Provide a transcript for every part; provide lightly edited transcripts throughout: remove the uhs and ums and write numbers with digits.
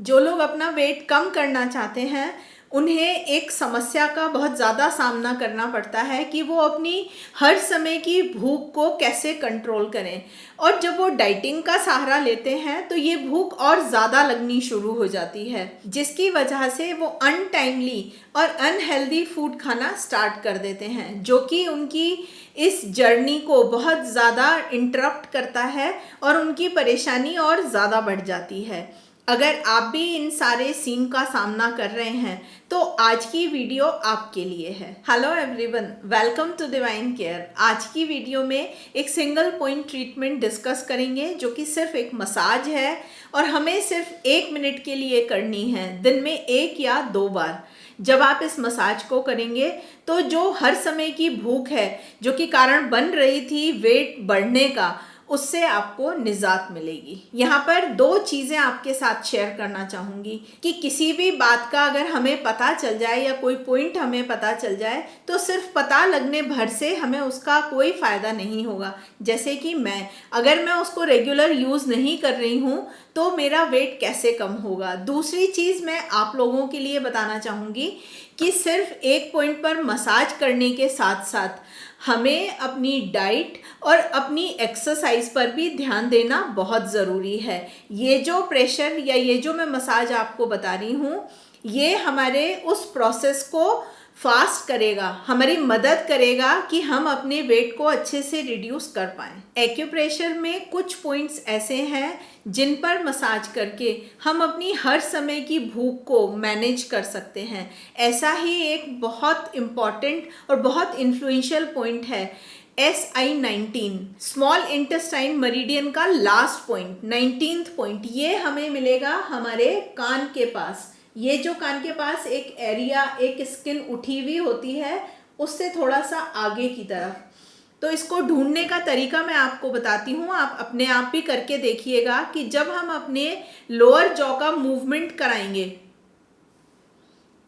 जो लोग अपना वेट कम करना चाहते हैं उन्हें एक समस्या का बहुत ज़्यादा सामना करना पड़ता है कि वो अपनी हर समय की भूख को कैसे कंट्रोल करें। और जब वो डाइटिंग का सहारा लेते हैं तो ये भूख और ज़्यादा लगनी शुरू हो जाती है, जिसकी वजह से वो अनटाइमली और अनहेल्दी फूड खाना स्टार्ट कर देते हैं, जो कि उनकी इस जर्नी को बहुत ज़्यादा इंटरप्ट करता है और उनकी परेशानी और ज़्यादा बढ़ जाती है। अगर आप भी इन सारे सीन का सामना कर रहे हैं तो आज की वीडियो आपके लिए है। Hello everyone, welcome to Divine Care. आज की वीडियो में एक सिंगल पॉइंट ट्रीटमेंट डिस्कस करेंगे जो कि सिर्फ एक मसाज है और हमें सिर्फ 1 मिनट के लिए करनी है, दिन में 1 या 2 बार। जब आप इस मसाज को करेंगे तो जो हर समय की भूख है जो कि कारण बन रही थी वेट बढ़ने का, उससे आपको निजात मिलेगी। यहाँ पर 2 चीज़ें आपके साथ शेयर करना चाहूँगी कि किसी भी बात का अगर हमें पता चल जाए या कोई पॉइंट हमें पता चल जाए तो सिर्फ पता लगने भर से हमें उसका कोई फ़ायदा नहीं होगा। जैसे कि अगर मैं उसको रेगुलर यूज़ नहीं कर रही हूँ तो मेरा वेट कैसे कम होगा। दूसरी चीज़ मैं आप लोगों के लिए बताना चाहूँगी कि सिर्फ एक पॉइंट पर मसाज करने के साथ साथ हमें अपनी डाइट और अपनी एक्सरसाइज पर भी ध्यान देना बहुत ज़रूरी है। ये जो प्रेशर या ये जो मैं मसाज आपको बता रही हूँ, ये हमारे उस प्रोसेस को फास्ट करेगा, हमारी मदद करेगा कि हम अपने वेट को अच्छे से रिड्यूस कर पाएँ। एक्यूप्रेशर में कुछ पॉइंट्स ऐसे हैं जिन पर मसाज करके हम अपनी हर समय की भूख को मैनेज कर सकते हैं। ऐसा ही एक बहुत इम्पॉर्टेंट और बहुत इन्फ्लुएंशियल पॉइंट है SI19, स्मॉल इंटेस्टाइन मेरिडियन का लास्ट पॉइंट, 19th पॉइंट। ये हमें मिलेगा हमारे कान के पास। ये जो कान के पास एक एरिया, एक स्किन उठी हुई होती है, उससे थोड़ा सा आगे की तरफ। तो इसको ढूंढने का तरीका मैं आपको बताती हूँ, आप अपने आप भी करके देखिएगा कि जब हम अपने लोअर जॉ का मूवमेंट कराएंगे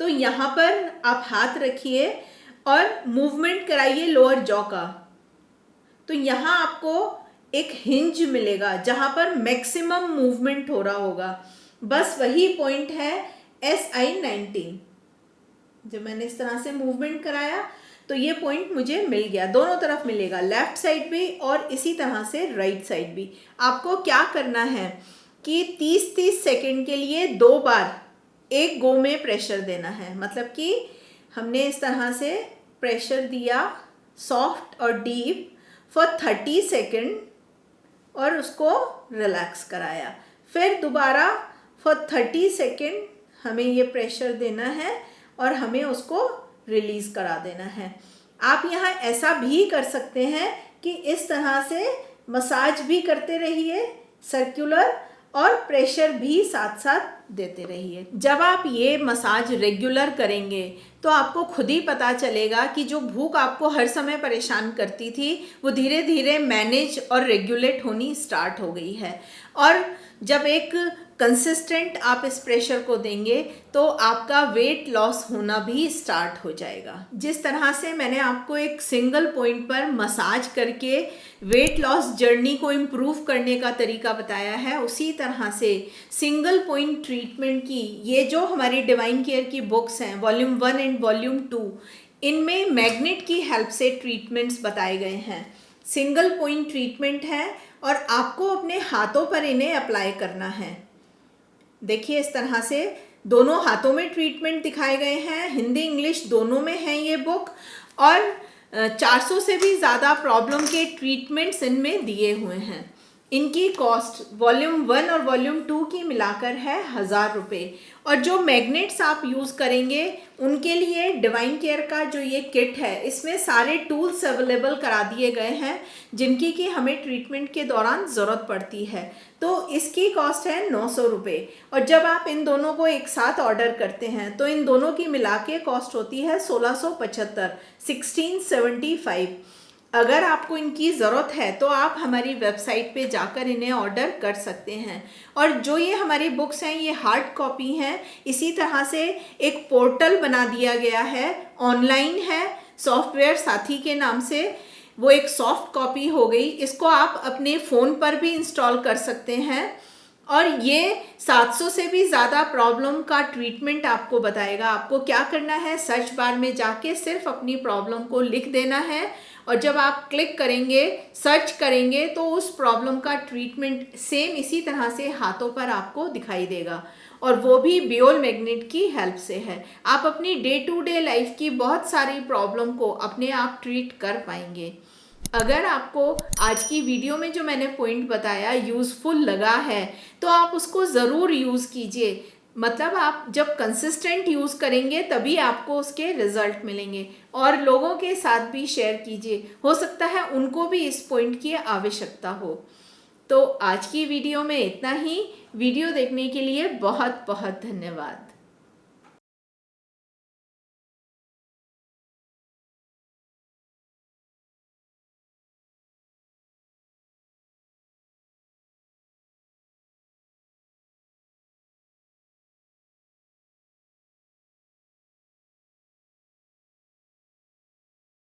तो यहाँ पर आप हाथ रखिए और मूवमेंट कराइए लोअर जॉ का, तो यहाँ आपको एक हिंज मिलेगा जहाँ पर मैक्सिमम मूवमेंट हो रहा होगा। बस वही पॉइंट है SI19। जब मैंने इस तरह से मूवमेंट कराया तो ये पॉइंट मुझे मिल गया, दोनों तरफ मिलेगा, लेफ्ट साइड भी और इसी तरह से राइट साइड भी। आपको क्या करना है कि 30-30 सेकेंड के लिए 2 बार एक गो में प्रेशर देना है। मतलब कि हमने इस तरह से प्रेशर दिया सॉफ्ट और डीप फॉर 30 सेकेंड और उसको रिलैक्स कराया। फिर दोबारा फॉर 30 सेकेंड हमें ये प्रेशर देना है और हमें उसको रिलीज़ करा देना है। आप यहाँ ऐसा भी कर सकते हैं कि इस तरह से मसाज भी करते रहिए सर्कुलर और प्रेशर भी साथ साथ देते रहिए। जब आप ये मसाज रेगुलर करेंगे तो आपको खुद ही पता चलेगा कि जो भूख आपको हर समय परेशान करती थी वो धीरे धीरे मैनेज और रेगुलेट होनी स्टार्ट हो गई है। और जब एक कंसिस्टेंट आप इस प्रेशर को देंगे तो आपका वेट लॉस होना भी स्टार्ट हो जाएगा। जिस तरह से मैंने आपको एक सिंगल पॉइंट पर मसाज करके वेट लॉस जर्नी को इम्प्रूव करने का तरीका बताया है, उसी तरह से सिंगल पॉइंट ट्रीटमेंट की ये जो हमारी डिवाइन केयर की बुक्स हैं वॉल्यूम 1 एंड वॉल्यूम 2, इनमें मैग्नेट की हेल्प से ट्रीटमेंट्स बताए गए हैं। सिंगल पॉइंट ट्रीटमेंट है और आपको अपने हाथों पर इन्हें अप्लाई करना है। देखिए इस तरह से दोनों हाथों में ट्रीटमेंट दिखाए गए हैं, हिंदी इंग्लिश दोनों में है ये बुक, और 400 से भी ज़्यादा प्रॉब्लम के ट्रीटमेंट्स इनमें दिए हुए हैं। इनकी कॉस्ट वॉल्यूम 1 और वॉल्यूम 2 की मिलाकर है 1000 रुपये। और जो मैग्नेट्स आप यूज़ करेंगे उनके लिए डिवाइन केयर का जो ये किट है इसमें सारे टूल्स अवेलेबल करा दिए गए हैं जिनकी कि हमें ट्रीटमेंट के दौरान ज़रूरत पड़ती है। तो इसकी कॉस्ट है 900 रुपये। और जब आप इन दोनों को एक साथ ऑर्डर करते हैं तो इन दोनों की मिला के कॉस्ट होती है 1675, 1675। अगर आपको इनकी ज़रूरत है तो आप हमारी वेबसाइट पे जाकर इन्हें ऑर्डर कर सकते हैं। और जो ये हमारी बुक्स हैं ये हार्ड कॉपी हैं, इसी तरह से एक पोर्टल बना दिया गया है, ऑनलाइन है, सॉफ्टवेयर साथी के नाम से, वो एक सॉफ्ट कॉपी हो गई। इसको आप अपने फ़ोन पर भी इंस्टॉल कर सकते हैं और ये 700 से भी ज़्यादा प्रॉब्लम का ट्रीटमेंट आपको बताएगा। आपको क्या करना है, सर्च बार में जाके सिर्फ अपनी प्रॉब्लम को लिख देना है और जब आप क्लिक करेंगे, सर्च करेंगे तो उस प्रॉब्लम का ट्रीटमेंट सेम इसी तरह से हाथों पर आपको दिखाई देगा और वो भी बियोल मैग्नेट की हेल्प से है। आप अपनी डे टू डे लाइफ की बहुत सारी प्रॉब्लम को अपने आप ट्रीट कर पाएंगे। अगर आपको आज की वीडियो में जो मैंने पॉइंट बताया यूज़फुल लगा है तो आप उसको ज़रूर यूज़ कीजिए। मतलब आप जब कंसिस्टेंट यूज़ करेंगे तभी आपको उसके रिजल्ट मिलेंगे और लोगों के साथ भी शेयर कीजिए, हो सकता है उनको भी इस पॉइंट की आवश्यकता हो। तो आज की वीडियो में इतना ही। वीडियो देखने के लिए बहुत बहुत धन्यवाद।